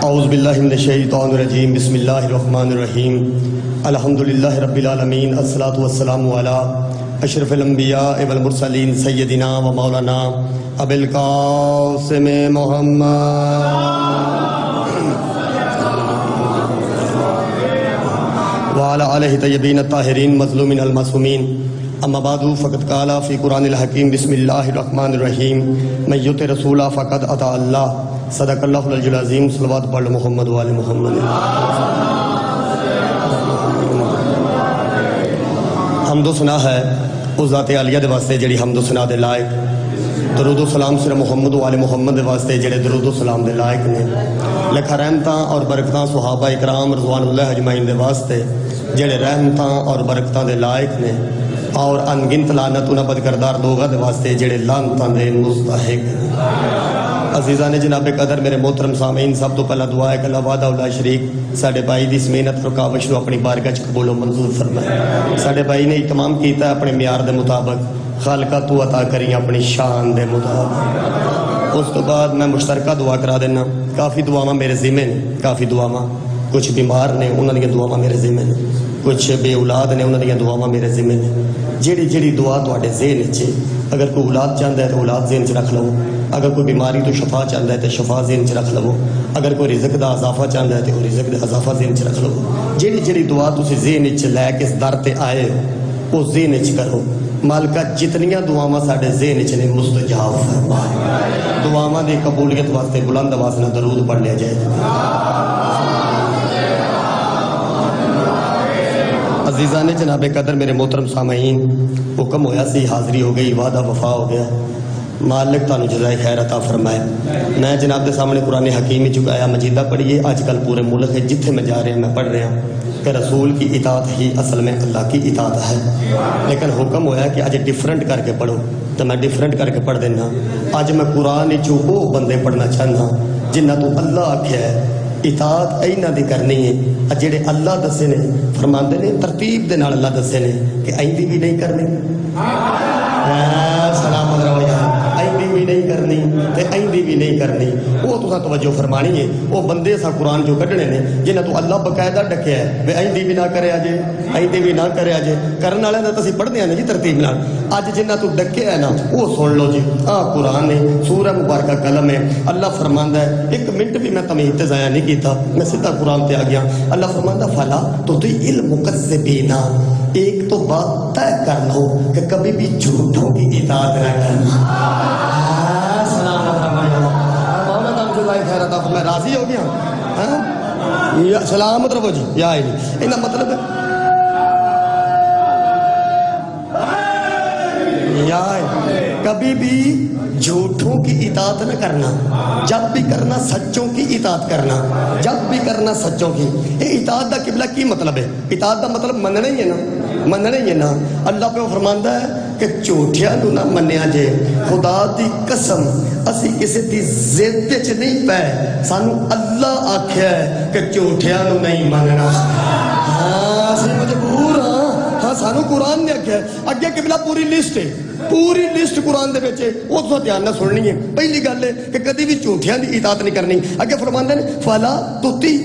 اعوذ باللہ من الشیطان الرجیم بسم اللہ الرحمن الرحیم الحمدللہ رب العالمین الصلاۃ والسلام علی اشرف الانبیاء والمرسلین سیدنا و مولانا ابی القاسم محمد وعلی آلہ طیبین الطاہرین مظلومین المعصومین اما بعد فقد قال فی قرآن الحکیم بسم اللہ الرحمن الرحیم من یطع رسولہ فقد اطاع اللہ صدق اللہ العلی العظیم صلوات پڑھ محمد وآل محمد حمد و ثنا ہے اس ذات عالیہ دے واسطے جڑی حمد و ثنا دے لائق درود و سلام سر محمد وآل محمد دے واسطے جڑے درود و سلام دے لائق نے لکھا رحمتاں اور برکتاں صحابہ اکرام رضوان اللہ اجمعین دے واسطے جڑے رحمتاں اور برکتاں دے لائق نے اور انگنت لعنت انہاں بدکردار لوگاں دے واسطے جڑے لعنتاں دے مستحق عزیزان جناب قدر میرے محترم سامعین سب تو پہلا دعا ہے کہ اللہ وعدہ اللہ شریک ساڑھے بھائی دی اس محنت اور کاوش نو اپنی بارگاہ چ قبول و منظور فرمائے ساڑھے بھائی نے اہتمام کیتا ہے اپنے معیار دے مطابق خالقہ تو عطا کریں اپنی شان دے مطابق اس تو بعد میں مشترکہ دعا کرا دینا کافی دعاواں میرے ذمہ نے کافی دعاواں کچھ بیمار نے انہاں دی دعاواں میرے ذمہ نے کچھ بے اولاد نے انہاں دی دعاواں میرے ذمہ نے جیڑی دعا تواڈے ذہن وچ اگر کوئی اولاد چاہتا ہے تو اولاد ذہن چ رکھ لو اگر کوئی بیماری تو شفا چاہتا ہے تو شفا ذہن چ رکھ لو اگر کوئی رزق دا اضافہ چاہتا ہے تو رزق دا اضافہ ذہن چ رکھ لو جیڑی دعا تسی ذہن چ لے کے اس در تے آئے ہو وہ ذہن چ کرو مالکہ جتنیاں دعاواں ساڈے ذہن چ نے مستجاب فرما دعاواں دی قبولیت واسطے بلند آواز نال درود پڑھ لیا جائے عزیزان جناب قدر میرے محترم سامعین حکم ہویا سی حاضری ہو گئی وعدہ وفا ہو گیا مالک تانوں جزائے خیر عطا فرمائے میں جناب دے سامنے قرآن حکیم ہی چکایا مجیدہ پڑھیے آج کل پورے ملک ہے جتھے میں جا رہے ہیں میں پڑھ رہا ہوں کہ رسول کی اطاعت ہی اصل میں اللہ کی اطاعت ہے لیکن حکم ہویا کہ آج ڈیفرنٹ کر کے پڑھو تو میں ڈیفرنٹ کر کے پڑھ دینا آج میں قرآن چو وہ بندے پڑھنا چاہنا جنہ تو اللہ آکھیا ہے اطاعت اینہ دی کرنی ہے جڑے اللہ دسے نے فرماندے نے ترتیب دے نال اللہ دسے نے کہ ایندی بھی نہیں کرنی سلام رہو یار ایندی بھی نہیں کرنی تے ایندی بھی نہیں کرنی وہ تساں توجہ فرمانی ہے وہ بندے سا قرآن جو کڈنے نے جنہاں تو اللہ باقاعدہ ڈکیا ہے وے ایندی بھی نہ کرے اجے ایندی بھی نہ کرے اجے کرن والے تے تسی پڑھدے ہیں جی ترتیب نال اج جنہاں تو ڈکیا ہے نا وہ سن لو جی قرآن ہے سورہ مبارکہ قلم ہے اللہ فرماندا ہے ایک منٹ بھی میں تمہید تے ضائع نہیں کیتا میں سیدھا قرآن تے آ گیا اللہ فرماندا فلا تطیع المکذبین ایک تو بات طے کر لو کہ کبھی بھی جھوٹوں کی اطاعت نہ کرنا میں راضی ہو گیا سلامت رہو جی یا انہا مطلب یا کبھی بھی جھوٹوں کی اطاعت نہ کرنا جب بھی کرنا سچوں کی اطاعت کرنا جب بھی کرنا سچوں کی یہ اطاعت دا قبلہ کی مطلب ہے اطاعت دا مطلب مننا ہی ہے نا مننا ہی ہے نا اللہ پہ فرماندا ہے کہ جھوٹیاں نو نہ منیا جے خدا دی قسم اسی کسی دی ضد وچ نہیں پے سانو اللہ آکھیا ہے کہ جھوٹیاں نو نہیں مننا اسی مجبور ہاں سانو قرآن نے آکھیا ہے اگے قبلہ پوری لسٹ ہے پوری لسٹ قرآن دے وچ او تو دھیان نہ سننی ہے پہلی گل ہے کہ کدی بھی جھوٹیاں دی اطاعت نہیں کرنی اگے فرماندے نے فلا تطیع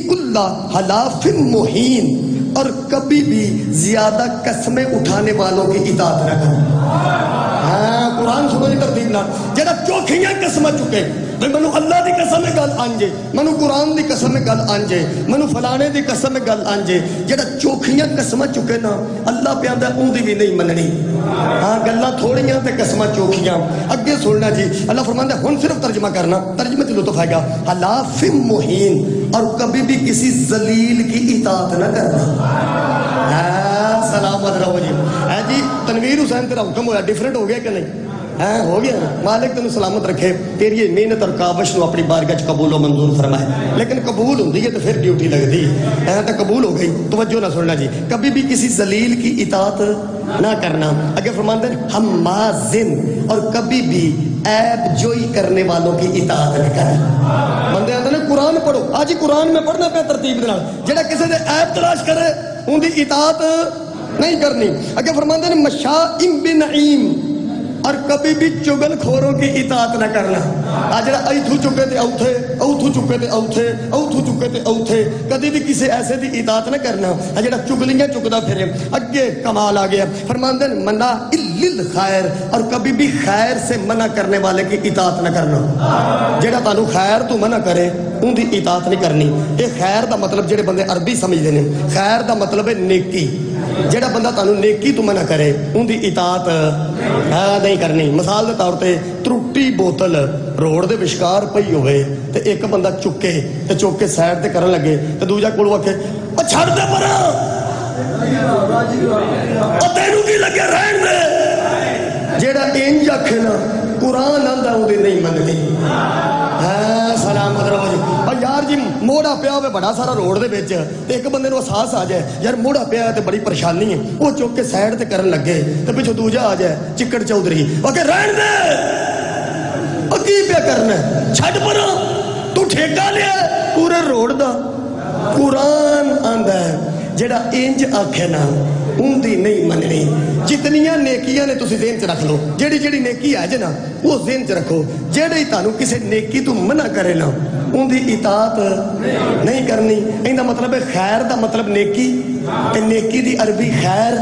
کل حلاف مہین اور کبھی بھی زیادہ قسمیں اٹھانے والوں کی اطاعت نہ کرنا قرآن سنو جی ترتیب نال جڑا چوکھیاں قسم چکے منو اللہ دی قسم گل آنجے منو قرآن دی قسم گل آنجے منو فلانے دی قسم گل آنجے جڑا چوکھیاں قسم چکے نا اللہ پہ آندا اون دی بھی نہیں مننی گلاں تھوڑیاں تے قسم چوکھیاں اگے سننا جی اللہ فرماندا ہے ہن صرف ترجمہ کرنا ترجمے تے لطف آئے گا حلاف مہین اور کبھی بھی کسی ذلیل کی اطاعت نہ کرنا سلامت رہو جی تنویر حسین تیرا حکم ہوا ڈیفرنٹ ہو گیا کہ نہیں ہو گیا مالک تینوں سلامت رکھے تیری محنت اور کاوش نو اپنی بارگاہ قبول و منظور فرمائے لیکن قبول ہوندی ہے تو پھر ڈیوٹی لگتی ہے تو قبول ہو گئی توجہ نہ سننا جی کبھی بھی کسی ذلیل کی اطاعت نہ کرنا اگر فرماندے حمازن اور کبھی بھی عیب جوئی کرنے والوں کی اطاعت نہ کرنا بندے آتے ہیں قرآن پڑھو آج قرآن میں پڑھنا پہ ترتیب دے نال جڑا کسی دے عیب تلاش کرے ان دی اطاعت نہیں کرنی اگر فرماندے ہیں مشاء بنعیم اور کبھی بھی چگل خوروں کی اطاعت نہ کرنا. جڑا ایتھو چکے تے اوتھے، اوتھو چکے تے اوتھے، اوتھو چکے تے اوتھے، کدی بھی کسی ایسے دی اطاعت نہ کرنا جڑا چگلیاں چکدا پھرے. اگے کمال آ گیا، فرماندے منع الا خیر، اور کبھی بھی خیر سے منع کرنے والے کی اطاعت نہ کرنا. جڑا تانوں خیر تو منع کرے ان دی اطاعت نہیں کرنی. یہ خیر دا مطلب جڑے بندے عربی سمجھدے نے، خیر دا مطلب ہے نیکی. جڑا بندہ تانوں نیکی تو منع کرے ان دی اطاعت نہیں کرنی. مثال دے طور تے ترٹی بوتل روڑ دے وشکار پئی ہوئے تے ایک بندہ چکے تے چوک کے سائڈ تے کرن لگے تے دوجا کول آکھے او چھڑ دے پراں، او تینوں کی لگے رہن دے. جیڑا انج آکھے نا قرآن آندا اون دی نہیں مننی. سلامت رہو جی. اور یار جی موڑا پیا ہوئے بڑا سارا روڑ دے بیچ تے ایک بندے نو احساس آ جائے یار موڑا پیا ہے تے بڑی پریشانی ہے، وہ چوک کے سائڈ تے کرن لگے تے پیچھے دوجا آ جائے چکڑ چودھری اوکے رہن دے، او کی پیا کرنا ہے چھڈ پراں، تو ٹھیکہ لیا پورے روڑ دا. قرآن آندا ہے جڑا انج آکھے نا ان دی نہیں مننی. جتنیاں نیکیاں نے تسی ذہن چ رکھ لو، جیڑی جیڑی نیکی ہے جے نا وہ ذہن چ رکھو. جیڑے تانوں کسے نیکی تو منع کرے نا ان دی اطاعت نہیں کرنی. ایندا مطلب ہے خیر دا مطلب نیکی تے نیکی دی عربی خیر.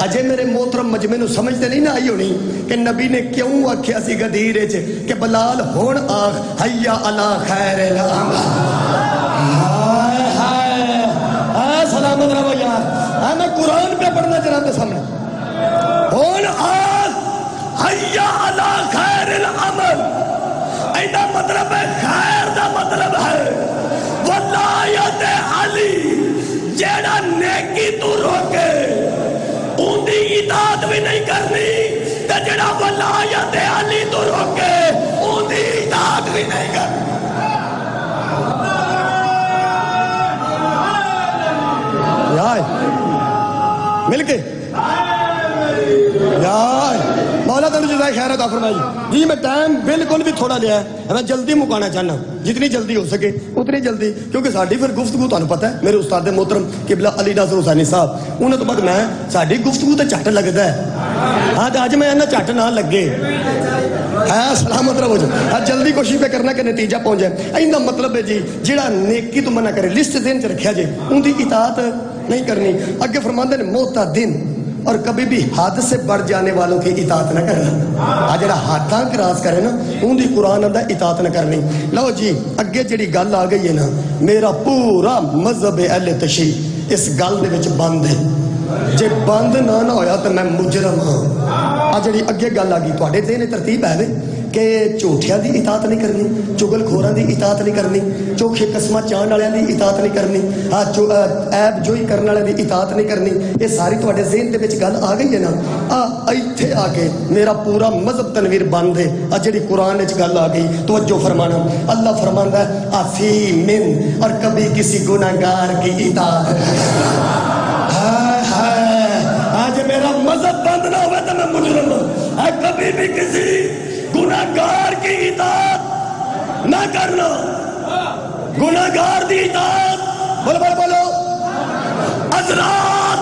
اجے میرے محترم مجمع نو سمجھتے نہیں نہ آئی ہونی کہ نبی نے کیوں آکھیا سی غدیر وچ کہ بلال ہن آکھ حیا علی خیر العمل. سلامت رہو یار، میں قرآن پہ پڑھنا چاہتا ہوں سامنے. ہون آج حیا علی خیر العمل، ایسا مطلب ہے خیر دا مطلب ہے ولایت علی. جیڑا نیکی تو روکے ان دی اطاعت بھی نہیں کرنی، تے جیڑا ولایت علی تو روکے ان دی اطاعت بھی نہیں کرنی. مل کے یار مولا تنو جزائے خیر عطا فرمائی. جی میں ٹائم بالکل بھی تھوڑا لیا ہے، میں جلدی مکانا چاہنا جتنی جلدی ہو سکے اتنی جلدی، کیونکہ ساڈی پھر گفتگو تانوں پتہ ہے میرے استاد محترم قبلہ علی ناصر حسینی صاحب انہوں تو بعد میں ساڈی گفتگو تے جھٹ لگدا ہے. ہاں تے اج میں انہاں جھٹ نہ لگے. ہاں سلامت رہو جی. جلدی کوشش پہ کرنا کہ نتیجہ پہنچ جائے. ایندا مطلب ہے جی جڑا نیکی تو منع کرے لسٹ ذہن چ رکھیا جے ان دی اطاعت نہیں کرنی. اگے فرماندے نے معتدین، اور کبھی بھی حد سے بڑھ جانے والوں کی اطاعت نہ کرنا. جڑا حداں کراس کرے نا ان دی قرآن آندا اطاعت نہ کرنی. لو جی اگے جڑی گل آ گئی ہے نا، میرا پورا مذہب اہل تشیع اس گل دے وچ بند ہے. جے بند نہ ہویا تو میں مجرم ہاں. جڑی اگے گل آ گئی تواڈے ذہن ترتیب ہے کہ جھوٹیاں دی اطاعت نہیں کرنی، چگل خوراں دی اطاعت نہیں کرنی، چوکھے قسماں چاہن والےاں دی اطاعت نہیں کرنی، عیب جوئی کرن والےاں دی اطاعت نہیں کرنی. یہ ساری تواڈے ذہن دے وچ گل آ گئی ہے نا. ایتھے آ کے میرا پورا مذہب تنویر بند ہے. جڑی قرآن وچ گل آ گئی توجہ فرمانا. اللہ فرماندا ہے آثیم، اور کبھی کسی گناہگار کی اطاعت. آج میرا مذہب بند نہ ہوئے تو میں مجرم ہوں. کبھی بھی کسی گناہگار کی اطاعت نہ کرنا. گناہگار دی اطاعت بولو بولو بولو. حضرات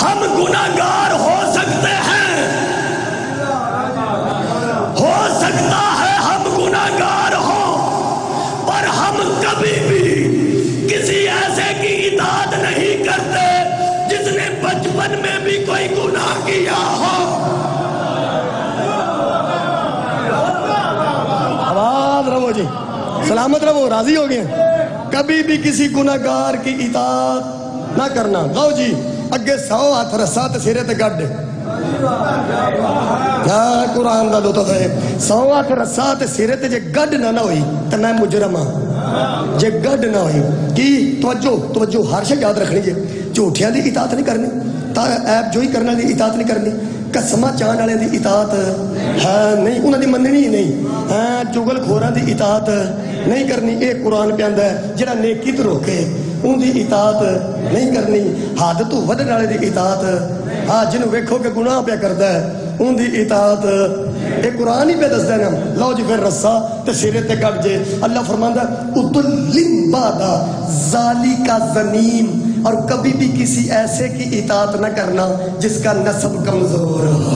ہم گناہگار ہو سکتے ہیں، ہو سکتا ہے ہم گناہگار ہوں، پر ہم کبھی بھی کسی ایسے کی اطاعت نہیں کرتے جس نے بچپن میں بھی کوئی گناہ کیا ہو. آواز رہو جی، سلامت رہو، راضی ہو گئے. کبھی بھی کسی گناہگار کی اطاعت نہ کرنا. گو جی اگے 100 ہاتھ رسا تے سرے تے گڈ. قرآن دا لطف ہے. 100 ہاتھ رسا تے سرے تے جے گڈ نہ ہوئی تے میں مجرم ہاں. جے گڈ نہ ہوئی کی توجہ توجہ ہر شے یاد رکھنی جے. جھوٹیاں دی اطاعت نہیں کرنی، عیب جوئی کرنے دی اطاعت نہیں کرنی، قسماں چاہن والے دی اطاعت ہے نہیں، انہاں دی مننی نہیں. چگل خوراں دی اطاعت نہیں کرنی. اے قرآن پہ آندا ہے جڑا نیکی تو روکے ان دی اطاعت نہیں کرنی. حد تو ودن والے دی اطاعت، ہاں جنوں ویکھو کہ گناہ پہ کردا ہے ان دی اطاعت اے قرآن ہی پہ دسدا ہے نا. لو جی پھر رسا تے سرے تے کٹ جے. اللہ فرماندا ادلم بعد ذالک زنیم، اور کبھی بھی کسی ایسے کی اطاعت نہ کرنا جس کا نسب کمزور ہو.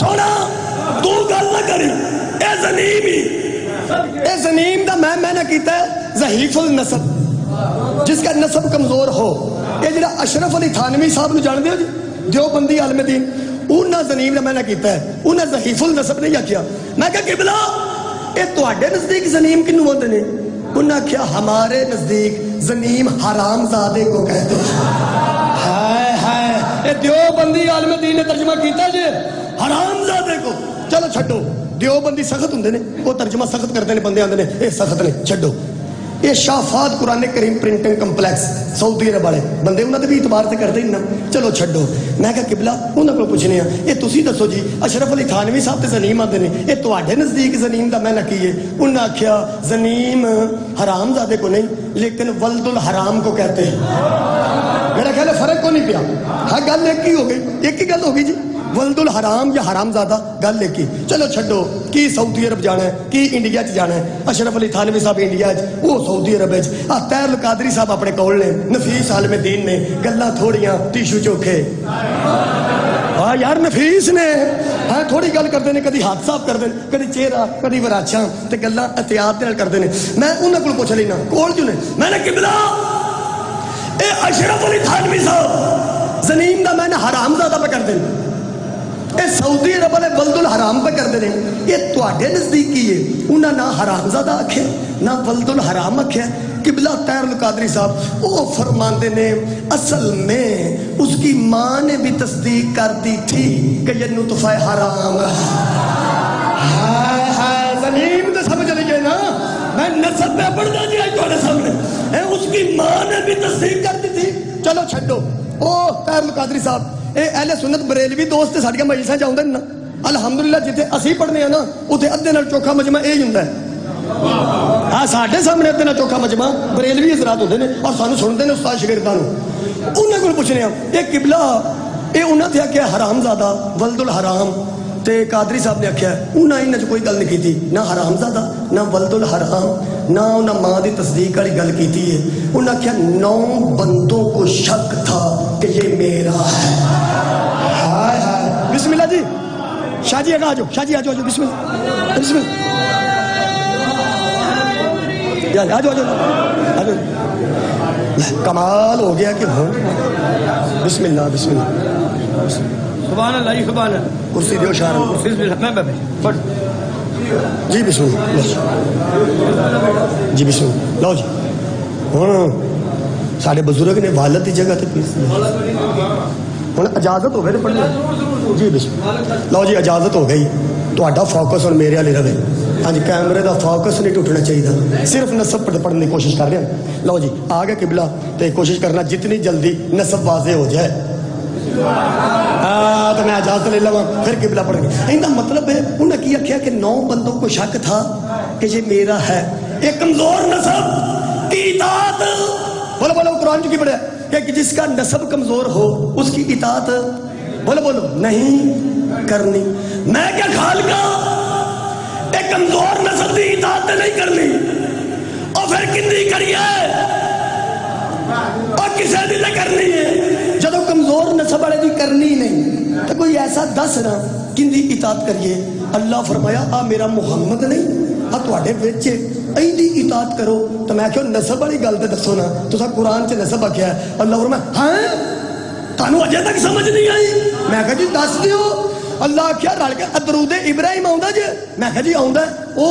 سونا تو گل نہ کری اے زنیم ہی اے زنیم دا میں نہ کیتا ہے ضعیف النسب جس کا نسب کمزور ہو. یہ جڑا اشرف علی تھانوی صاحب نو جان دیو جی دیوبندی عالم دین انہاں زنیم دا میں نہ کیتا ہے انہاں ضعیف النسب نہیں آکھیا. میں کہا قبلہ اے تواڈے نزدیک زنیم کنوں ہوندے نے؟ انہاں کہا ہمارے نزدیک زنیم حرام زادے کو کہتے ہیں. ہائے ہائے اے دیوبندی عالم دین نے ترجمہ کیتا جی حرام زادے کو. چلو چھڈو دیوبندی سخت ہوندے نے وہ ترجمہ سخت کرتے نے بندے آندے نے اے سخت نے چھڈو. یہ شافات قرآن کریم پرنٹنگ کمپلیکس سعودی عرب والے بندے انہوں نے بھی اعتبار سے کرتے ہی نا. چلو چھڈو. میں کہا قبلہ انہوں کو پوچھنے ہیں یہ تسی دسو جی اشرف علی تھانوی صاحب تے زنیم آتے ہیں یہ تواڈے نزدیک زنیم دا میں نہ کیے؟ انہوں نے آکھیا زنیم حرام زادے کو نہیں لیکن ولد الحرام کو کہتے ہیں. میرا خیال ہے فرق کو نہیں پیا. ہاں گل ایک ہی ہو گئی ایک ہی گل ہوگی جی ولد الحرام یا حرام زادہ گل ایک ہی. چلو چھڈو کی سعودی عرب جانا ہے کی انڈیا چ جانا ہے. اشرف علی تھانوی صاحب انڈیا چ وہ سعودی عرب چ طاہر القادری صاحب اپنے کول نے نفیس عالم دین نے گلاں تھوڑیاں ٹیشو چوکھے ہاں یار نفیس نے ہاں تھوڑی گل کرتے ہیں کدی ہاتھ صاف کرتے ہیں کدی چہرہ کدی وراچھاں تے گلاں احتیاط نال کرتے ہیں. میں انہاں کول پوچھ لینا کول جو نے میں نے قبلہ اے اشرف علی تھانوی صاحب زنیم دا میں نے حرام زادہ پہ کر دیں اے سعودی عرب والے ولد الحرام پہ کر دیں یہ تواڈے نزدیک کی ہے انہاں نہ حرام زادہ آکھے نہ ولد الحرام آکھے. قبلہ طاہر القادری صاحب وہ فرماندے نے اصل میں اس کی ماں نے بھی تصدیق کر دی تھی کہ یہ نطفہ حرام ہے. ہائے ہائے زنیم تو سمجھ لیجئے نا میں نسب میں پڑھنا جی آج تھوڑے سامنے اس کی ماں نے بھی تصدیق کر دی تھی. چلو چھڈو او طاہر القادری صاحب اے اہل سنت بریلوی دوست ساڈیاں مجلساں چ آوندے نا الحمدللہ جتھے اسی پڑھنے ہیں نا اوتھے ادھے نال چوکھا مجمع اے ہی ہوندا ہے. ہاں ساڈے سامنے ادھے نال چوکھا مجمع بریلوی حضرات ہوندے نے اور سانو سنتے نے استاد شاگرداں نو. انہاں کول پوچھنے ہیں اے قبلہ اے انہاں تے آکھیا حرام زادہ ولد الحرام تے قادری صاحب نے آکھیا انہاں انہاں چ کوئی گل نہیں کیتی نہ حرام زادہ نہ ولد الحرام نہ انہاں ماں دی تصدیق والی گل کیتی ہے. انہاں آکھیا 9 بندوں کو شک تھا کہ یہ میرا ہے. ہائے ہائے بسم اللہ جی شاہ جی آ جاؤ شاہ جی آ جاؤ بسم اللہ بسم اللہ آ جاؤ کمال ہو گیا کہ ہوں بسم اللہ بسم اللہ سبحان اللہ سبحان اللہ. کرسی دیو شاہ بسم اللہ میں پڑھ جی بسم اللہ جی بسم اللہ لو جی ہاں سارے بزرگ نے والد کی جگہ تے پیس ہوں اجازت ہو گئی پڑھنے جی بسم اللہ لو جی اجازت ہو گئی تہاڈا فوکس ہوں میرے والے رہے. ہاں جی کیمرے دا فوکس نہیں ٹوٹنا چاہیے صرف نسب پڑھنے کی کوشش کر رہے ہیں. لو جی آ گئے قبلہ تے کوشش کرنا جتنی جلدی نسب واضح ہو جائے تو میں اجازت لے لوں پھر قبلہ پڑھ گئے. ان کا مطلب ہے انہوں نے کی آخیا کہ 9 بندوں کو شک تھا کہ یہ میرا ہے. ایک کمزور نسب کی اطاعت بولو بولو قرآن کی پڑھا کہ جس کا نسب کمزور ہو اس کی اطاعت بولو بولو نہیں کرنی. میں کیا خالقہ ایک کمزور نسب کی اطاعت نہیں کرنی اور پھر کندی کریے اور کسے دی کرنی ہے جدو کمزور نسب والے دی کرنی نہیں تو کوئی ایسا دس نا کندی اطاعت کریے. اللہ فرمایا آ میرا محمد نہیں آ تواڈے وچ ایندی اطاعت کرو. تو میں کہو نسب والی گل تے دسو نا تساں قرآن چ نسب آکھیا ہے. اللہ فرمایا ہاں تانوں اجے تک سمجھ نہیں آئی. میں کہا جی دس دیو. اللہ آکھیا رل کے درود ابراہیم آوندا جے. میں کہا جی آوندا او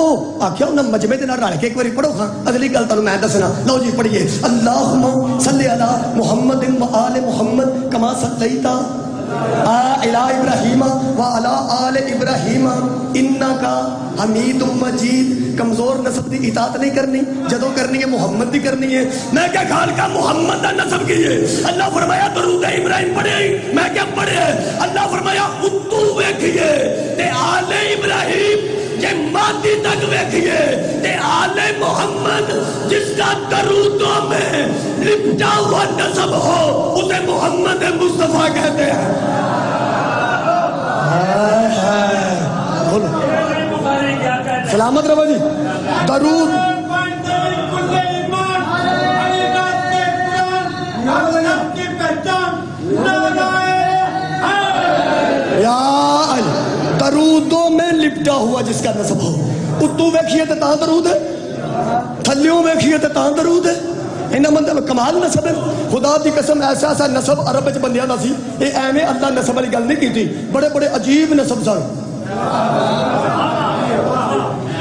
آکھیا انہاں مجمع دے نال رل کے ایک واری پڑھو ہاں اگلی گل تانوں میں دسنا. لو جی پڑھیے اللہم صلی علی محمد و آل محمد کما صلیت علی ابراہیم و علی آل ابراہیم انکا حمید مجید. کمزور نسب دی اطاعت نہیں کرنی جدو کرنی ہے محمد دی کرنی ہے. میں کیا خالقہ محمد دا نسب کیے. اللہ فرمایا درود ابراہیم پڑھے میں کیا پڑھے. اللہ فرمایا اتو ویکھیے تے آل ابراہیم یہ مادی تک ویکھیے تے آل محمد جس کا درودوں میں لپٹا ہوا نسب ہو اسے محمد مصطفیٰ کہتے ہیں. سلامت رہو جی. درود یا درودوں میں لپٹا ہوا جس کا نسب ہو. اتو ویکھیے تے تاں درود ہے, تھلیوں ویکھیے تے تاں درود ہے. انہاں مطلب کمال نسب ہے. خدا دی قسم ایسا ایسا نسب عرب وچ بندیاں دا سی, اے ایویں اللہ نسب والی گل نہیں کیتی, بڑے بڑے عجیب نسب سن.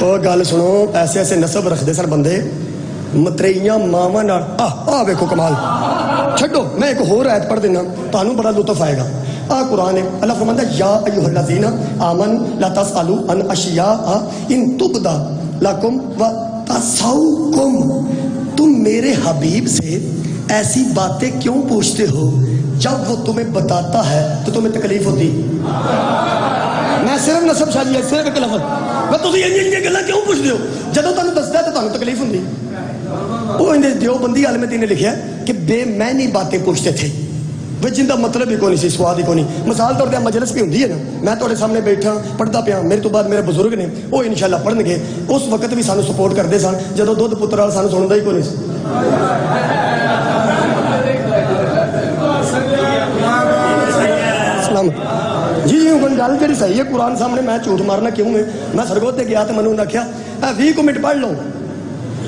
او گل سنو, ایسے ایسے نسب رکھدے سن بندے متریاں ماواں نال. ویکھو کمال. چھڈو میں ایک ہور آیت پڑھ دینا, تانوں بڑا لطف آئے گا. قرآن ہے, اللہ فرماتا ہے یا ایھا الذین آمنوا لا تسألوا عن اشیاء ان تبدا لکم وتسؤکم. تم میرے حبیب سے ایسی باتیں کیوں پوچھتے ہو جب وہ تمہیں بتاتا ہے تو تمہیں تکلیف ہوتی. میں صرف نسب شادی ہے, صرف ایک لفظ میں تسی یہ گلاں کیوں پوچھتے ہو جدوں تانوں دسدا ہے تو تانوں تکلیف ہوندی. وہ دیوبندی عالم دین نے لکھیا کہ بے معنی باتیں پوچھتے تھے جن کا مطلب ہی کوئی نہیں سی, سواد ہی کوئی نہیں. مثال طور پہ مجلس بھی ہوندی ہے نا, میں تھوڑے سامنے بیٹھا پڑھتا پیا, میرے تو بعد میرے بزرگ نے وہ انشاءاللہ پڑھن گے, اس وقت بھی سانو سپورٹ کرتے سن جدوں دودھ پتر والا سانو سندا ہی کوئی نہیں سی. جی گل جی صحیح ہے, قرآن سامنے میں جھوٹ مارنا کیوں ہے. میں سرگوت تے گیا تو منوں آخیا 20 منٹ پڑھ لو,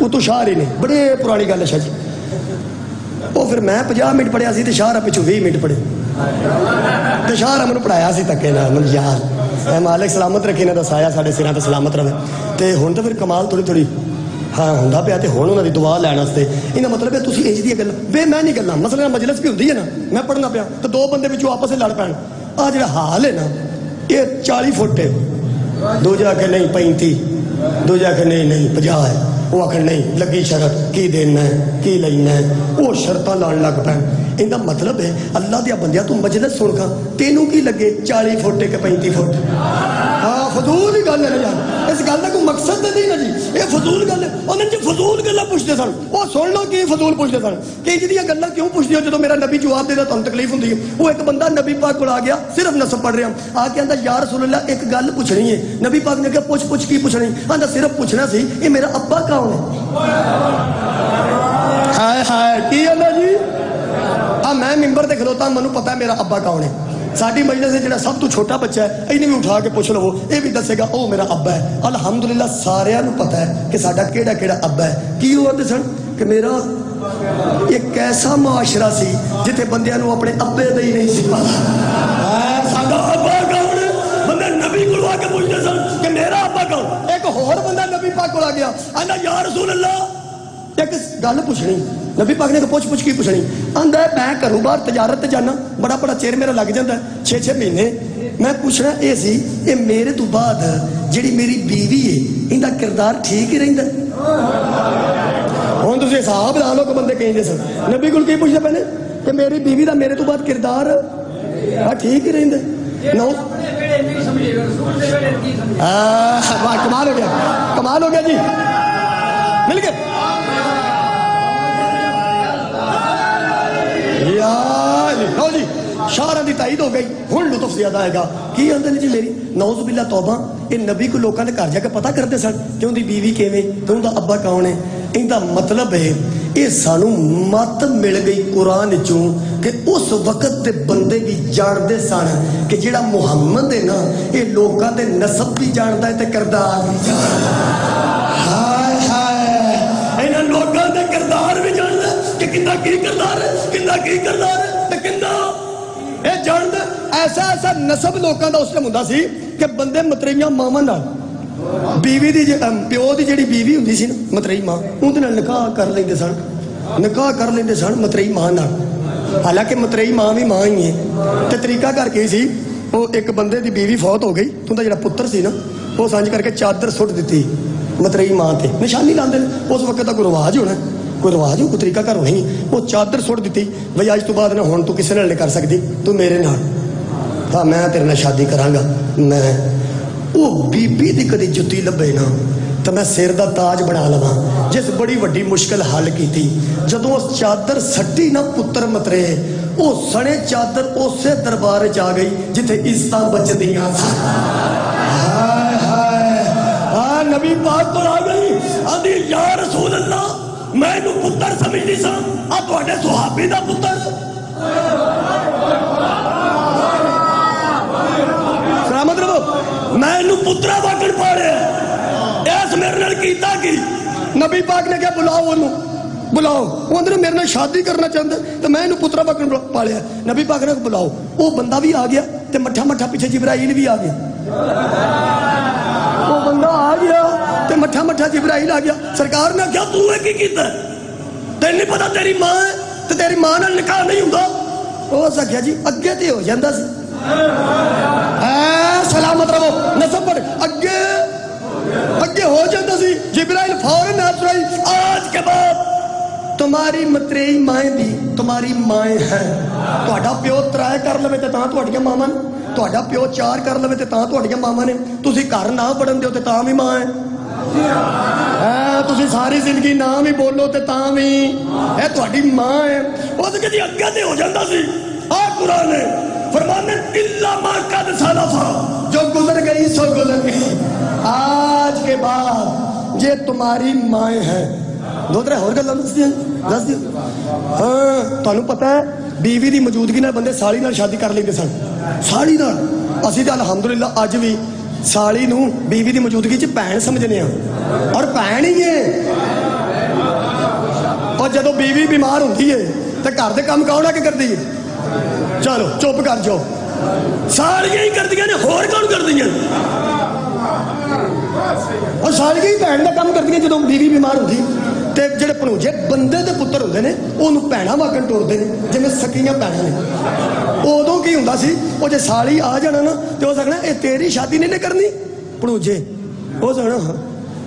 وہ تو شاہ ہی نے, بڑے پرانی گل ہے شاہ جی. وہ پھر میں 50 منٹ پڑھیا سی, شاہ پچھو 20 منٹ پڑھے, تو شاہ مجھے پڑھایا سی تکے نال. یار مالک سلامت رکھے, نے دسایا سارے سراں تے سلامت رہے. تو ہوں تو پھر کمال تھوڑی تھوڑی ہاں ہوں پیا, تو ہوں انہوں کی دعا لینا واسطے. یہ مطلب ہے تھی انج دیا گل بے میں نہیں گلا. مثلا مجلس بھی ہوتی ہے نا, میں پڑھنا پیا تو دو بندے بچوں آپس میں لڑ پین. آ جڑا حال ہے نا, یہ 40 فٹ ہے, دوجا کہ نہیں 35, دوجا کہ نہیں 50 ہے. وہ آخر نہیں لگی شرط کی دینا ہے کی لینا ہے, وہ شرطاں لان لگ پین. ان کا مطلب ہے اللہ دیا بندیا تو مجلس سن کھا, تینوں کی لگے 40 فٹ کہ 35 فٹ. ہاں فضول ہی گل ہے نا یار, اس گل کا کوئی مقصد نہیں نا جی, یہ فضول گل ہے. انہوں نے فضول گلاں پوچھتے سن, وہ سن لو کی فضول پوچھتے سن کہ جی گلاں کیوں پوچھتے ہو جب میرا نبی جواب دے دا تمہیں تکلیف ہوتی ہے. وہ ایک بندہ نبی پاک کو آ گیا, صرف نسب پڑھ رہا, آ کے آندا یا رسول اللہ ایک گل پوچھنی ہے. نبی پاک نے کہا پوچھ کی پوچھنی. آندا صرف پوچھنا سی یہ میرا ابا کون ہے. ہائے ہائے کی ہے جی, میں ممبر تے کھلوتا, مجھے پتا ہے میرا ابا کون ہے. ساری مجلس سے جڑا سب تو چھوٹا بچہ ہے انہیں بھی اٹھا کے پوچھ لو, یہ بھی دسے گا او میرا ابا ہے. الحمدللہ سارے پتا ہے کہ ساڈا کیڑا کیڑا ابا ہے. کی وہ آتے سن کہ میرا ایک ایسا معاشرہ سی جتھے بندیاں نو اپنے ابے دا ہی نہیں سی پتا. ساڈا ابا کون ہے, بندے نبی کو آ کے پوچھتے سن کہ میرا ابا کون. ایک اور بندہ نبی پاک کو آ گیا, آندا یا رسول اللہ ایک گل پوچھنی. نبی پاک نے پوچھ کی پوچھنی. آندا ہے میں گھروں باہر تجارت تے جانا, بڑا بڑا چیر میرا لگ جاتا ہے 6 مہینے. میں پوچھنا یہ سی یہ میرے تو بعد جڑی میری بیوی ہے ان کا کردار ٹھیک ہی رہتا. ہوں تھی حساب لا لو کہ بندے کہیں سن نبی کو کی پوچھتے پہلے کہ میری بیوی کا میرے تو بعد کردار ٹھیک ہی رہتا. کمال ہو گیا, کمال ہو گیا جی, مل گئے. لو جی شاعرہ دی تائید ہو گئی, ہن لطف زیادہ آئے گا. کی آندے نے جی میری نعوذ باللہ توبہ, یہ نبی کو لوکاں دے گھر جا کے پتہ کرتے سن کہ ان دی بیوی کیویں تے ان دا ابا کون ہے. ان دا مطلب ہے یہ سانو مت مل گئی قرآن چوں کہ اس وقت دے بندے بھی جانتے سن کہ جڑا محمد ہے نا یہ لوکاں دے نسب بھی جانتا ہے تے کردار بھی جانتا ہے. ہائے ہائے انہاں لوکاں دے کردار بھی جانتا ہے کہ کندا کی کردار ہے, کندا کی کردار ہے تے کندا اے جاندا. ایسا ایسا نسب لوکاں دا اس ٹائم ہوندا سی کہ بندے متریاں ماواں نال بیوی دی پیو دی جڑی بیوی ہوندی سی نا مترئی ماں, اون دے نال نکاح کر لیندے سن, نکاح کر لیندے سن مترئی ماں نال. حالانکہ مترئی ماں بھی ماں ہی ہے. تے طریقہ کر کے سی وہ ایک بندے دی بیوی فوت ہو گئی, تو جڑا پتر سی نا وہ سانج کر کے چادر سٹ دیتی مترئی ماں تے, نشانی لاندے. اس وقت دا کوئی رواج ہونا, کوئی رواج ہو, کوئی طریقہ کر ہونا ہی. وہ چادر سٹ دیتی بھئی اج تو بعد نہ ہن تو کسے نال نہیں کر سکتی, تو میرے نال, ہاں میں تیرے نال شادی کراں گا. میں وہ بی بی دی کدی جتی لبے نا تو میں سر دا تاج بنا لواں. جس بڑی وڈی مشکل حل کیتی, جدوں اس چادر سٹی نا پتر مترے, وہ سنے چادر اسے دربار چ آ گئی جتھے عزتاں بچدیاں سن. ہائے ہائے, ہاں نبی پاک پر آ گئی, آندی یا رسول اللہ میں نو پتر سمجھدی سا, آ تواڈے صحابی دا پتر. سلامت رہو. میں انہوں پترا واکن پاڑے ایس میرے نال کیتا کی نبی پاک نے کیا بلاؤ انہوں بلاؤ وہ اندر میرے نال شادی کرنا چاہتا تو میں انہوں پترا واکن پاڑے نبی پاک نے بلاؤ وہ بندہ بھی آ گیا تے مٹھا مٹھا پیچھے جبرائیل بھی آ گیا وہ بندہ آ گیا تے مٹھا مٹھا جبرائیل آ گیا سرکار نے کیا تو ہے کی کیتا ہے تین نہیں پتا تیری ماں ہے تو تیری ماں نال نکاح نہیں ہوتا وہ سکھیا جی اگے تے ہو جاندہ سی سلامت رہو نصب پر اگے ہو جاتا سی جبرائیل فوراً آسرائی آج کے بعد تمہاری متریئی مائیں بھی تمہاری مائیں ہیں تہاڈا پیو ترائے کر لوے تے تاں تہاڈیاں ماواں نے تہاڈا پیو 4 کر لوے تے تاں تہاڈیاں ماواں نے تسی گھر نہ پڑھن دیو تے تاں وی ماں ہے تسی ساری زندگی نہ بھی بولو تے تاں وی اے تہاڈی ماں ہے او تے جی اگے تے ہو جاندا سی آ قرآن ہے فرمانے الا ما قد سلف جو گزر گئی سو گزر گئی آج کے بعد یہ تمہاری مائیں ہیں دو ترے اور گلاں دس دیو ہاں تانوں پتہ ہے بیوی دی موجودگی نال بندے سالی نال شادی کر لیندے سن سالی نال اسی تے الحمدللہ اج بھی سالی نو بیوی دی موجودگی چ بہن سمجھنے ہاں اور بہن ہی ہے اور جدو بیوی بیمار ہوندی ہے تے گھر دے کام کون آ کے کردی ہے چلو چپ کر جاؤ سالیاں ہی کردیاں نے ہور کون کردیاں اور سالیاں ہی بہن دا کام کردیاں جدو بیوی بیمار ہوندی تے جڑے پنوجے بندے دے پتر ہوندے نے اونوں بہناں واکن ٹوردے نے جویں سکیاں بہناں نے ادوں کی ہوندا سی او جے سالی آ جانا نا تے او سکنا اے تیری شادی نہیں کرنی پنوجے او سکنا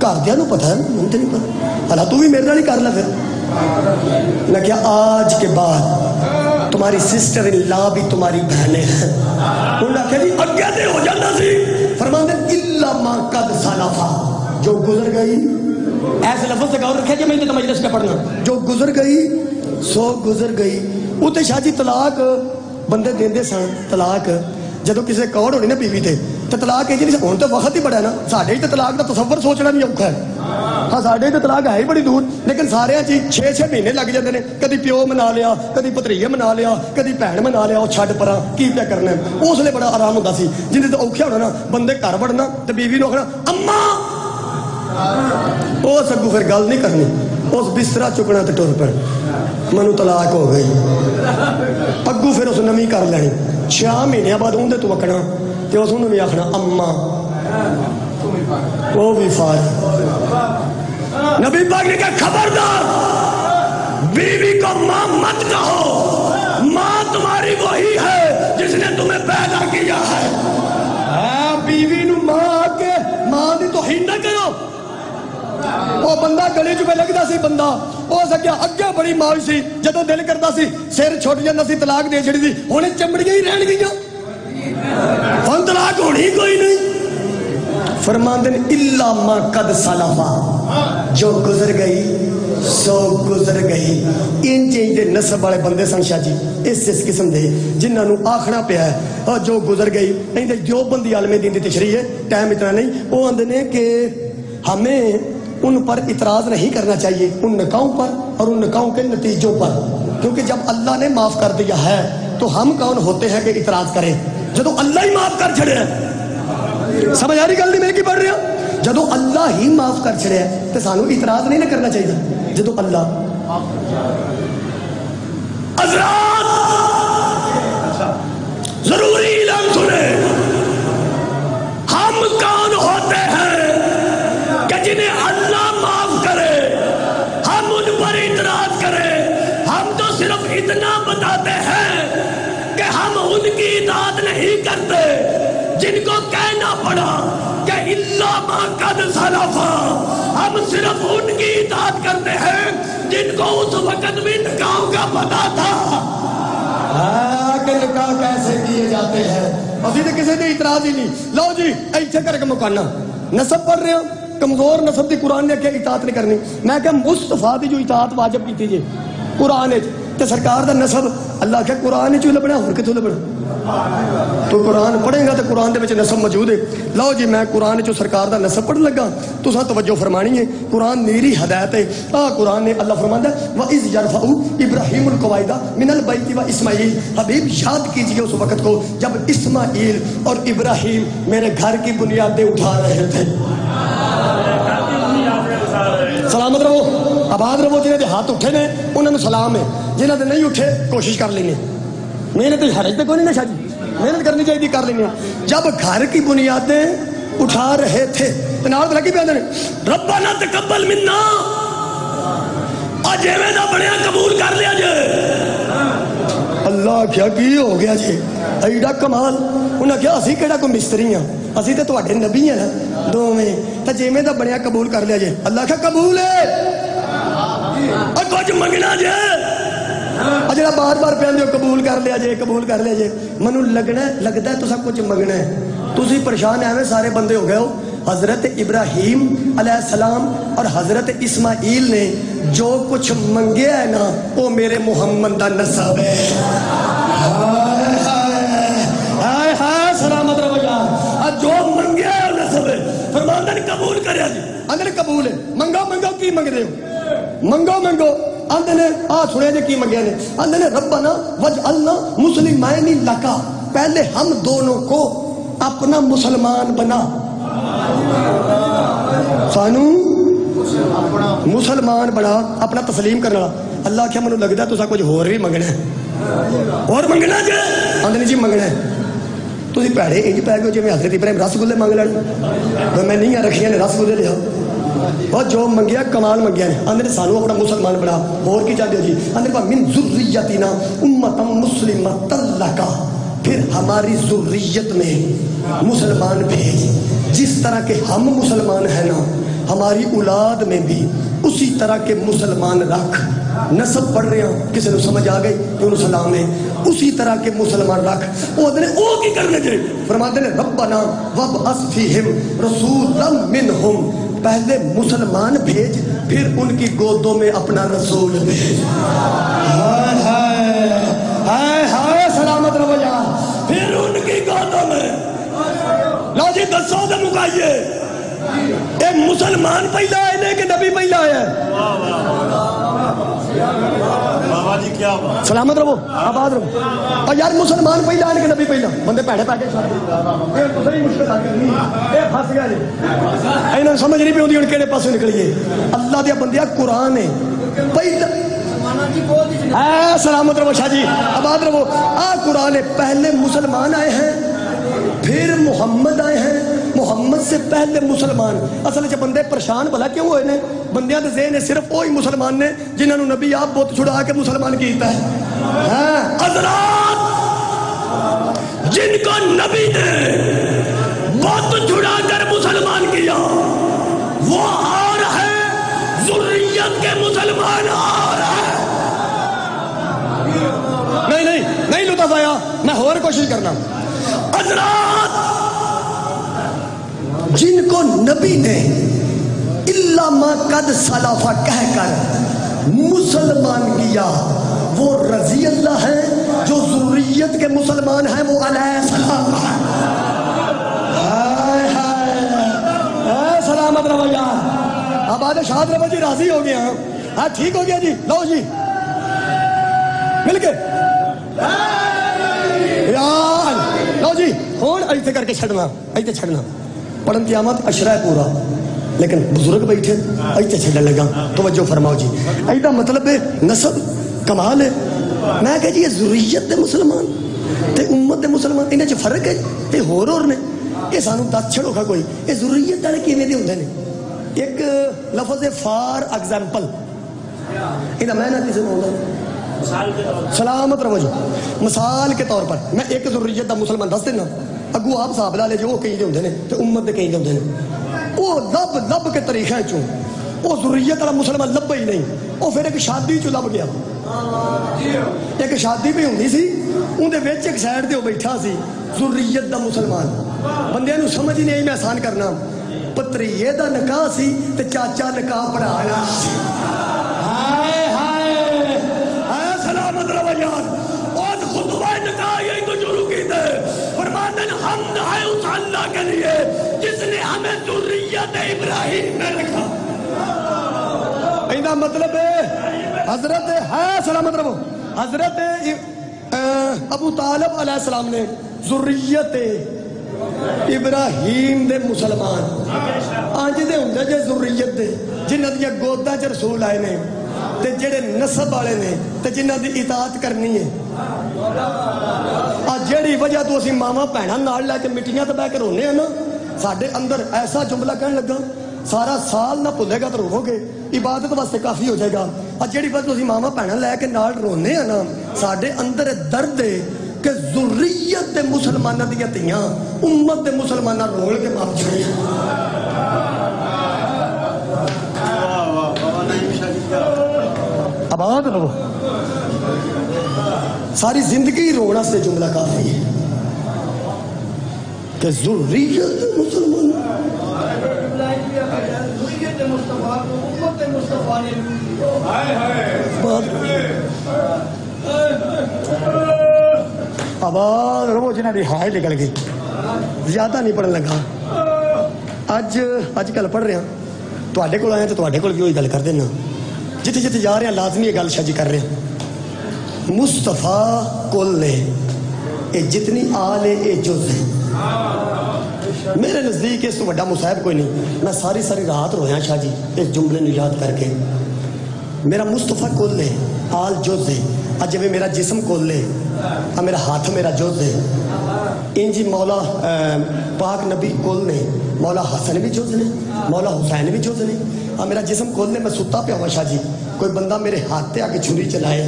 گھردیاں نوں پتہ ہے مینوں تے نہیں پتہ ہلا تو بھی میرے نال ہی کر لے پھر میں کیا آج کے بعد تمہاری سسٹر ان لا بھی تمہاری بہنیں ہیں انہوں نے کہا جی اگے تے ہو جاتا سی فرماندے الا ما قد سلفا جو گزر گئی ایسے لفظ سے غور رکھے کہ میں نے مجلس پہ پڑھنا جو گزر گئی سو گزر گئی اوتے شاہ جی طلاق بندے دیندے سن طلاق جدو کسی کوڑ ہونی نا بیوی تے تو طلاق ہے جی ہن تو وقت ہی بڑا ہے نا ساڈے ہی تے طلاق دا تصور سوچنا بھی اوکھا ہے ہاں ساڈے تے طلاق ہے ہی بڑی دور لیکن سارے چی 6 مہینے لگ جاندے نے کدی پیو منا لیا کدی پتریے منا لیا کدی بہن منا لیا او چھڈ پراں کی پیا کرنا ہے اس لیے بڑا آرام ہوندا سی جندے تے اوکھا ہونا نا بندے گھر وڑنا تے بیوی نوں آکھنا اماں او سگو پھر گل نہیں کرنی اس بسترا چکنا تے ٹر پڑ منو طلاق ہو گئی اگو پھر اس نمی کر لینی 6 مہینے بعد اندر تو وکنا تے اس نے بھی آخنا اماں وہ بھی فارغ نبی پاک نے کہا خبردار بیوی کو ماں مت کہو ماں تمہاری وہی ہے جس نے تمہیں پیدا کیا ہے بیوی نو ماں کے ماں دی توہین نہ کرو وہ بندہ گلی چ پہ لگتا سی بندہ وہ سکیا اگے بڑی ماں سی جدو دل کرتا سی سر چھٹ جاتا سی طلاق دے چھڑی سی ہن چمڑیاں ہی رہن گئیاں ہن طلاق ہونی کوئی نہیں فرماندے نے الا ما قد سلفا جو گزر گئی سو گزر گئی ان دے نسب والے بندے سن شاہ جی اس قسم دے جنہاں نو آکھنا پیا ہے اور جو گزر گئی نہیں تے جو بندی عالم دین دی تشریح ہے ٹائم اتنا نہیں وہ آندے نے کہ ہمیں ان پر اعتراض نہیں کرنا چاہیے ان نکاحوں پر اور ان نکاحوں کے نتیجوں پر کیونکہ جب اللہ نے معاف کر دیا ہے تو ہم کون ہوتے ہیں کہ اعتراض کریں جدو اللہ ہی معاف کر چھڑے ہیں سمجھ آ رہی گل نہیں میں کی پڑھ رہا جدو اللہ ہی معاف کر چھڑے ہیں تو سانو اعتراض نہیں نہ کرنا چاہیے جدو اللہ حضرات ضروری اعلان سنیں ہم کون ہوتے ہیں کہ جنہیں اللہ معاف کرے ہم ان پر اعتراض کریں ہم تو صرف اتنا بتاتے ہیں کہ ہم ان کی اطاعت نہیں کرتے جن کو کہنا پڑا کہ الا ما قد سلفا ہم صرف ان کی اطاعت کرتے ہیں جن کو اس وقت بھی نکاح کا پتا تھا کہ نکاح کیسے کیے جاتے ہیں ابھی تو کسی نے اعتراض ہی نہیں لو جی ایسے کر کے مکانا نسب پڑھ رہے ہو کمزور نسب دی قرآن نے کیا اطاعت نہیں کرنی میں کہ مصطفیٰ دی جو اطاعت واجب کی تھی قرآن تے سرکار دا نسب اللہ کے قرآن چ لبنا ہور کتوں لبنا تو قرآن پڑھے گا تو قرآن دے وچ نسب موجود ہے لو جی میں قرآن چ سرکار دا نسب پڑھ لگا تساں توجہ فرمانی ہے قرآن میری ہدایت ہے قرآن نے اللہ فرماندا ہے وَإِذْ يَرْفَعُ إِبْرَاهِيمُ الْقَوَاعِدَ مِنَ الْبَيْتِ وَإِسْمَاعِيلُ حبیب یاد کیجئے اس وقت کو جب اسماعیل اور ابراہیم میرے گھر کی بنیادیں اٹھا رہے تھے سلامت رہو آباد رہو جنہیں دے ہاتھ اٹھے نے انہوں نے سلام ہے جنہیں دے نہیں اٹھے کوشش کر لیں گے محنت حرج تے کوئی نہیں شاہ جی محنت کرنی چاہیے کر لیں گے جب گھر کی بنیادیں اٹھا رہے تھے تو نال لگی پہ آدھے ربنا تقبل منا اجے میں دا بڑیا قبول کر لیا جے اللہ کیا کی ہو گیا جی ایڈا کمال انہاں کیا اسی کیڑا کوئی مستری ہیں اسی تے تواڈے نبی ہیں نا دو میں تے جویں دا بنیا قبول کر لیا جے اللہ کیا قبول ہے اور کچھ منگنا جے جڑا بار بار پہندے ہو قبول کر لیا جے منو لگتا ہے تو سب کچھ منگنا ہے تسی پریشان ہیں سارے بندے ہو گئے ہو حضرت ابراہیم علیہ السلام اور حضرت اسماعیل نے جو کچھ منگیا ہے نا وہ میرے محمد دا نسب ہے سلامت رہو یار جو منگیا ہے نسب ہے فرماندہ نے قبول کریا جی اندر قبول ہے منگو کی منگ دے ہو منگو اندر نے سنیا جی کی منگیا نے اندر نے ربنا وجعلنا مسلمین لکا پہلے ہم دونوں کو اپنا مسلمان بنا سانو مسلمان بنا اپنا تسلیم کرنا اللہ کیا منو لگتا ہے تو سا کچھ اور بھی منگنا ہے اور منگنا جی اندر جی منگنا ہے تھی پیڑے انج پی گئے جی میں حضرت ابراہیم رس گلے منگ لینا میں نہیں رکھیاں نے رس گلے لیا اور جو منگیا کمال منگیا نے اندر سانو اپنا مسلمان بنا اور کی چاہتے ہو جی اندر من ذریتنا امتا مسلمتا لکا پھر ہماری ذریت میں مسلمان بھیج جس طرح کہ ہم مسلمان ہیں نا ہماری اولاد میں بھی اسی طرح کے مسلمان رکھ نسب پڑھ رہے ہیں کسی نے سمجھ آ گئی کہ انہوں سلام ہے اسی طرح کے مسلمان رکھ وہ دنے او کی کرنے جائے فرماتے ہیں ربنا وابعث فیہم رسولا منہم پہلے مسلمان بھیج پھر ان کی گودوں میں اپنا رسول بھیج ہائے سلامت رہو یار پھر ان کی گودوں میں لو جی دسو دے مکائیے ایک مسلمان پہلا آئے نے کہ نبی پہلا آیا ہے سلامت رہو آباد رہو اور یار مسلمان پہلا آئے کہ نبی پہلا بندے پیڑے پیڑے پھنس گیا انہوں نے سمجھ نہیں پہ ہوتی ان کے پاسوں نکلیے اللہ دیا بندیا قرآن ہے پہلا سلامت رہو شاہ جی آباد رہو قرآن ہے پہلے مسلمان آئے ہیں پھر محمد آئے ہیں محمد سے پہلے مسلمان اصل چ بندے پریشان بھلا کیوں ہوئے نے بندیاں دے ذہن صرف وہی مسلمان نے جنہوں نے نبی آپ بت چھڑا کے مسلمان کیتا ہے حضرات جن کو نبی نے بت چھڑا کر مسلمان کیا وہ اور ہے ذریت کے مسلمان اور ہے نہیں لطف آیا میں اور کوشش کرنا حضرات جن کو نبی نے الا ما قد سلفا کہہ کر مسلمان کیا وہ رضی اللہ ہے جو ذریت کے مسلمان ہیں وہ علیہ السلام سلامت رہو یار آباد شاد رہو جی راضی ہو گیا ہاں ٹھیک ہو گیا جی لو جی مل کے یار لو جی ہون ایسے کر کے چھڑنا پڑھن قیامت اشرا ہے پورا لیکن بزرگ بیٹھے ایسے چھڑنے لگا توجہ فرماؤ جی ایسا مطلب ہے نسب کمال ہے میں کہا جی یہ ذریت دے مسلمان تے امت دے مسلمان انہیں جو فرق ہے تے اور نے یہ سانو دس چھڑو کھا کوئی یہ ذریت دارے کیویں دے ہوندے نے ایک لفظ ہے فار ایگزامپل انہاں میں نہ کسی میں ہوندہ سلامت رہو جی مثال کے طور پر میں ایک ذریت دا مسلمان دس دینا اگو آپ صاحب لالے جو وہ کہیں دے ہوندے نے تے امت دے کہیں دے ہوندے نے وہ لب کے طریقہ چوں وہ ذریت والا مسلمان لبا ہی نہیں وہ پھر ایک شادی چ لب گیا ایک شادی پہ ہوندی سی اندر وچ ایک سائڈ تے وہ بیٹھا سی ذریت دا مسلمان بندے نو سمجھ نہیں آئی میں آسان کرنا پتریے دا نکاح سی تے چاچا نکاح پڑھانا سی ہائے ہائے ہائے سلام دن حمد ہے اس اللہ کے لیے جس نے ہمیں ذریت ابراہیم میں رکھا. اینا مطلب ہے حضرت ہے سلامت رہو حضرت ابو طالب علیہ السلام نے ذریت ابراہیم دے مسلمان آنج دے ہوں جے ذریت دے جنہ دیا گودہ چ رسول آئے نے تے جڑے نسب والے نے تے جنہ دی اطاعت کرنی ہے. آج جڑی وجہ تو اسی ماما بہناں نال لے کے مٹیاں تے بہ کے رونے ہیں نا ساڈے اندر ایسا جملہ کہنے لگا سارا سال نہ بھولے گا تو رو گے عبادت واسطے کافی ہو جائے گا. آج جڑی وجہ تو اسی ماما بہناں لے کے نال رونے ہیں نا ساڈے اندر درد ہے کہ ذریت دے مسلمانہ دیا تیاں امت دے مسلمانہ رول کے باپ چھڑے آباد رہو. ساری زندگی رونا سے جملہ کافی ہے کہ ذریت مسلمان آباد رہو جنہیں بھی ہائے نکل گئی زیادہ نہیں پڑھنے لگا. اج کل پڑھ رہے ہیں تو آڈے کو آئے ہیں تو تو آڈے کو بھی وہی گل کر دینا جتے جتے جا رہے ہیں لازمی یہ گل شاجی کر رہے ہیں. مصطفیٰ کل ہے اے جتنی آل ہے اے جز ہے. میرے نزدیک اس تو بڑا مصائب کوئی نہیں. میں ساری رات رویا شاہ جی اس جملے نو یاد کر کے. میرا مصطفیٰ کل ہے آل جز ہے. اج جب میرا جسم کل ہے میرا ہاتھ میرا جز ہے انجی مولا پاک نبی کل نے مولا حسن بھی جز نے مولا حسین بھی جز نے. میرا جسم کل نے میں ستا پہ ہوا شاہ جی کوئی بندہ میرے ہاتھ تے آکے چھری چلائے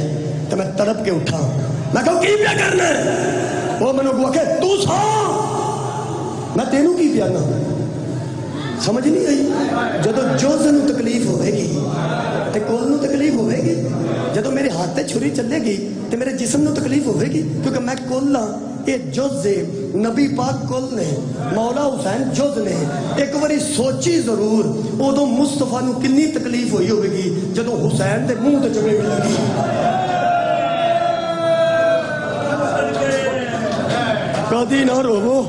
تو میں تڑپ کے اٹھا میں کہوں کی پیا کرنا ہے وہ میں نے کہا کہ تو سا میں تینوں کی پیا نا سمجھ نہیں آئی. جدو جوزن تکلیف ہوئے گی تے کول نو تکلیف ہوئے گی جدو میرے ہاتھ تے چھری چلے گی تے میرے جسم نو تکلیف ہوئے گی کیونکہ میں کول نا یہ جز نبی پاک کل نے مولا حسین جز نے. ایک باری سوچی ضرور ادو مصطفیٰ نو کنی تکلیف ہوئی ہوئے گی جدو حسین دے منہ تے چڑے لگی. کدی نہ روو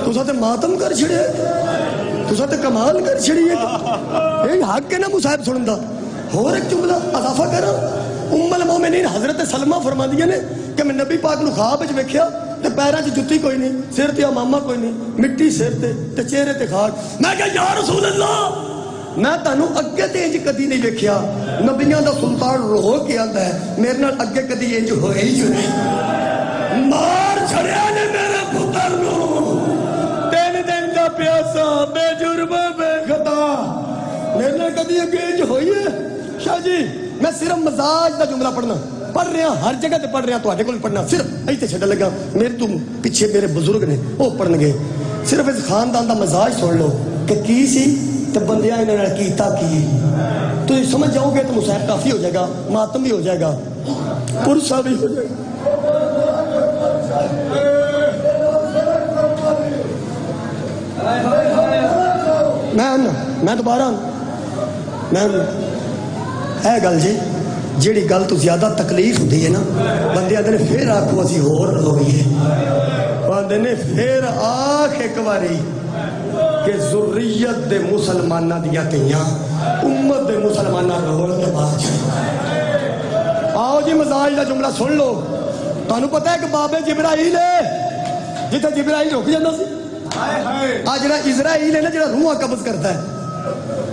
تسا تے ماتم کر چھڑے تسا تے کمال کر چھڑی ہے یہ حق ہے نا مصائب سنن دا. اور ایک جملہ اضافہ کرا ام المومنین حضرت سلمہ فرما دیا نے کہ میں نبی پاک نو خواب وچ ویکھیا تے پیراں وچ جُتی کوئی نہیں سر تے امامہ کوئی نہیں مٹی سر تے چہرے تے خاک. میں کہ یا رسول اللہ میں تانوں اگے تے انج کدی نہیں ویکھیا نبیاں دا سلطان رو کے آندا ہے میرے نال اگے کدی انج ہوئے ہی جو نہیں. مار چھڑیا نے میرے پتر نو 3 دن دا پیاسا بے جرم بے خطا میرے نال کدی اگے انج ہوئی ہے. شاہ جی میں صرف مزاج دا جملہ پڑھنا پڑھ رہا ہر جگہ تے پڑھ رہا تواڈے کول پڑھنا صرف ایتھے چھڈ لگا میرے تو پیچھے میرے بزرگ نے وہ پڑھن گے. صرف اس خاندان دا مزاج سن لو کہ کی سی تے بندیاں انہاں نال کیتا کی تو سمجھ جاؤ گے تو مصائب کافی ہو جائے گا ماتم بھی ہو جائے گا پرسا بھی ہو جائے گا. میں دوبارہ میں اے گل جی جیڑی گل تو زیادہ تکلیف ہوتی ہے نا بندے آدھے نے پھر آکھو اسی ہور ہو گئی ہے بندے نے پھر آکھ ایک باری کہ ذریت دے مسلمانہ دیا تیاں امت دے مسلمانہ رول کے باج. آؤ جی مزاج دا جملہ سن لو. تانوں پتہ ہے کہ بابے جبرائیل ہے جتے جبرائیل رک جانا سی آج جڑا اسرائیل ہے نا جڑا روح قبض کرتا ہے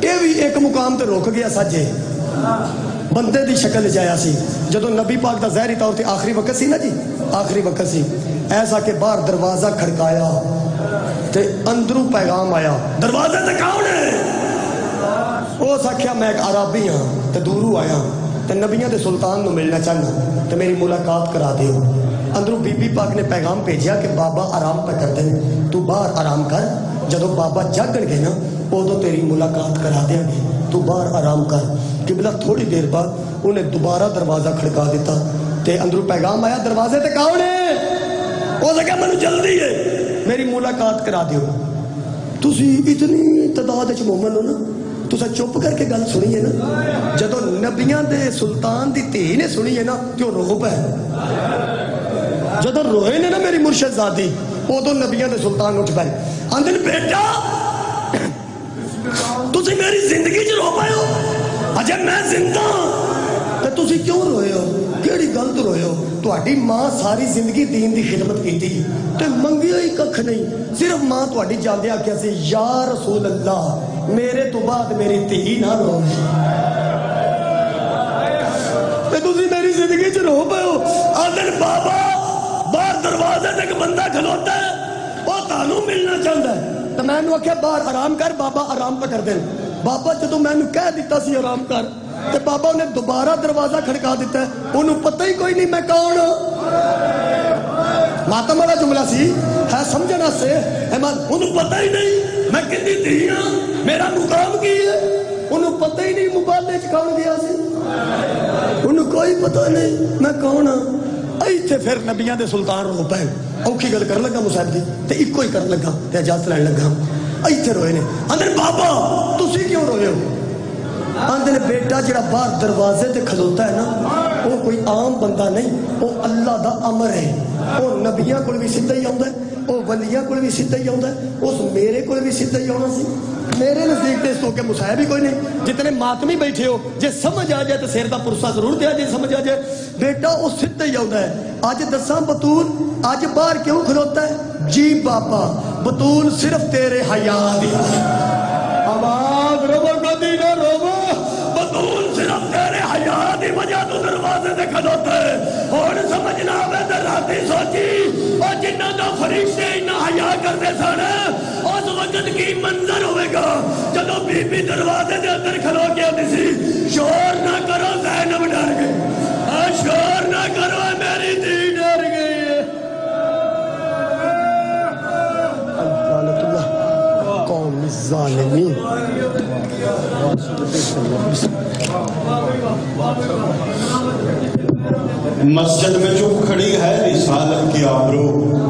یہ بھی ایک مقام تے رک گیا ساجے بندے دی شکل جایا سی جدو نبی پاک دا ظاہری طور تے آخری وقت سی نا جی آخری وقت سی ایسا کہ باہر دروازہ کھڑکایا تے اندروں پیغام آیا دروازے تے کون ہے وہ ساکھیا میں ایک عربی ہاں تے دوروں آیا تے نبیوں دے سلطان نو ملنا چاہنا تے میری ملاقات کرا دیو. اندروں بی بی پاک نے پیغام بھیجیا کہ بابا آرام پہ کر دیں تو باہر آرام کر جدو بابا جاگن گے نا ادو تیری ملاقات کرا دیں گے تو باہر آرام کر. قبلہ تھوڑی دیر بعد انہیں دوبارہ دروازہ کھڑکا دیتا تے اندروں پیغام آیا دروازے تے کون ہے وہ لگا میں جلدی ہے میری ملاقات کرا دیو. تسی اتنی تعداد وچ مومن ہو نا تسا چپ کر کے گل سنی ہے نا جدو نبیاں دے سلطان دی دھی نے سنی ہے نا تو روب ہے جدو روئے نے نا میری مرشد ذاتی ادو نبیاں دے سلطان اٹھ پائے آندن بیٹا تسی میری زندگی چ رو پائے ہو اجے میں زندہ تے تسی کیوں روئے ہو کیڑی گل تو روئے ہو تہاڈی ماں ساری زندگی دین دی خدمت کیتی تے منگیا ہی ککھ نہیں صرف ماں تہاڈی جاندے آکھیا سی یا رسول اللہ میرے تو بعد میری دھی نہ روے تے تسی میری زندگی چ رو پائے ہو آندن بابا باہر دروازے تے ایک بندہ کھلوتا ہے وہ تانوں ملنا چاہتا ہے تو میں نے آخیا باہر آرام کر بابا آرام پہ کر دیں بابا جدو میں نے کہہ دیتا سی آرام کر تو بابا انہیں دوبارہ دروازہ کھڑکا دیتا ہے انہوں پتہ ہی کوئی نہیں میں کون ماتم والا جملہ سی ہے سمجھنا سے انہوں پتہ ہی نہیں میں کتنی دھی ہاں میرا مقام کی ہے انہوں پتہ ہی نہیں مقابلے چ کون گیا سی انہوں کوئی پتہ نہیں میں کون ہاں ایتھے پھر نبیاں دے سلطان رو پے اوکھی گل کر لگا مصعب دی تے ایکو ہی کر لگا تے اجازت لین لگا ایتھے روئے نے اندر بابا تسی کیوں روئے ہو اندر بیٹا جڑا باہر دروازے تے کھلوتا ہے نا وہ کوئی عام بندہ نہیں وہ اللہ دا امر ہے وہ نبیاں کول بھی سیدھا ہی آوندا ہے وہ ولیاں کول بھی سیدھا ہی آوندا ہے اس میرے کول بھی سیدھا ہی آنا سی میرے نزدیک تے اس تو کہ مصعب ہی کوئی نہیں جتنے ماتمی بیٹھے ہو جے سمجھ آ جائے تو سر دا پرسا ضرور دیا جے سمجھ آ جائے بیٹا وہ سیدھا ہی آوندا ہے آج دساں بطول آج باہر کیوں کھلوتا ہے جی بابا بطول صرف تیرے حیا دی آواز روو کدی نہ روو بطول صرف تیرے حیا دی وجہ تو دروازے تے کھلوتا ہے ہن سمجھنا آوے تے راتی سوچی او جنہاں دا فرشتے انہاں حیا کردے سن اس وقت کی منظر ہوئے گا جدو بی بی دروازے دے اندر کھلو کے ہوتی سی شور نہ کرو زینب ڈر گئی شور نہ کرو میری دھی ڈر گئی اللہ قوم الظالمین مسجد میں چپ کھڑی ہے رسالت کی آبرو